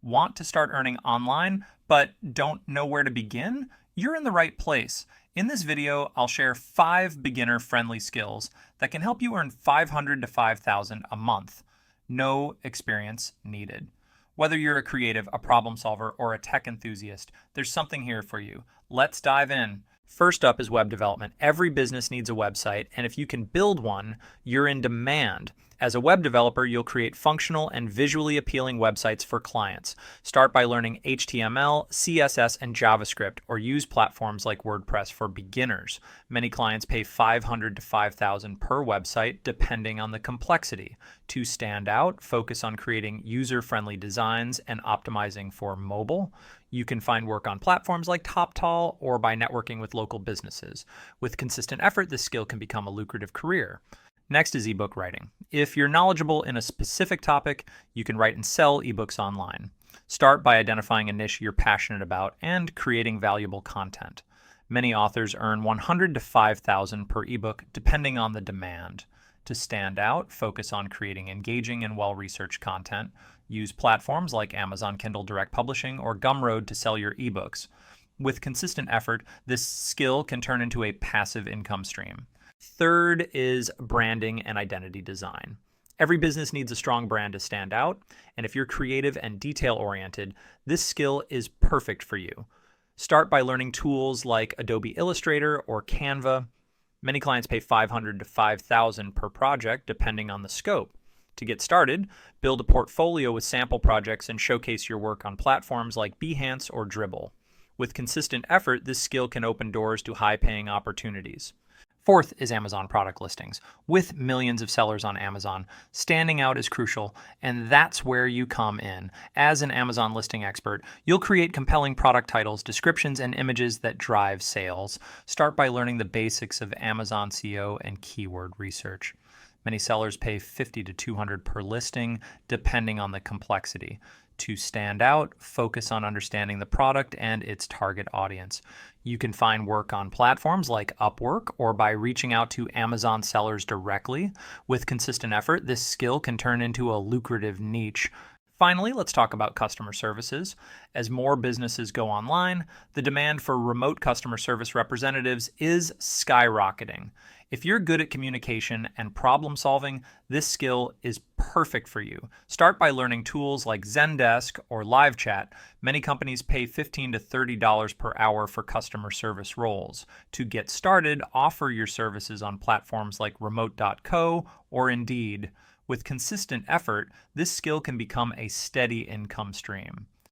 Want to start earning online, but don't know where to begin? You're in the right place. In this video, I'll share 5 beginner-friendly skills that can help you earn $500 to $5,000 a month. No experience needed. Whether you're a creative, a problem solver, or a tech enthusiast, there's something here for you. Let's dive in. First up is web development. Every business needs a website, and if you can build one, you're in demand. As a web developer, you'll create functional and visually appealing websites for clients. Start by learning HTML, CSS, and JavaScript, or use platforms like WordPress for beginners. Many clients pay $500 to $5,000 per website, depending on the complexity. To stand out, focus on creating user-friendly designs and optimizing for mobile. You can find work on platforms like TopTal or by networking with local businesses. With consistent effort, this skill can become a lucrative career. Next is ebook writing. If you're knowledgeable in a specific topic, you can write and sell ebooks online. Start by identifying a niche you're passionate about and creating valuable content. Many authors earn $100 to $5,000 per ebook, depending on the demand. To stand out, focus on creating engaging and well-researched content. Use platforms like Amazon Kindle Direct Publishing or Gumroad to sell your ebooks. With consistent effort, this skill can turn into a passive income stream. Third is branding and identity design. Every business needs a strong brand to stand out, and if you're creative and detail-oriented, this skill is perfect for you. Start by learning tools like Adobe Illustrator or Canva. Many clients pay $500 to $5,000 per project, depending on the scope. To get started, build a portfolio with sample projects and showcase your work on platforms like Behance or Dribbble. With consistent effort, this skill can open doors to high-paying opportunities. Fourth is Amazon product listings. With millions of sellers on Amazon, standing out is crucial, and that's where you come in. As an Amazon listing expert, you'll create compelling product titles, descriptions, and images that drive sales. Start by learning the basics of Amazon SEO and keyword research. Many sellers pay $50 to $200 per listing, depending on the complexity. To stand out, focus on understanding the product and its target audience. You can find work on platforms like Upwork or by reaching out to Amazon sellers directly. With consistent effort, this skill can turn into a lucrative niche. Finally, let's talk about customer services. As more businesses go online, the demand for remote customer service representatives is skyrocketing. If you're good at communication and problem solving, this skill is perfect for you. Start by learning tools like Zendesk or live chat. Many companies pay $15 to $30 per hour for customer service roles. To get started, offer your services on platforms like remote.co or Indeed. With consistent effort, this skill can become a steady income stream.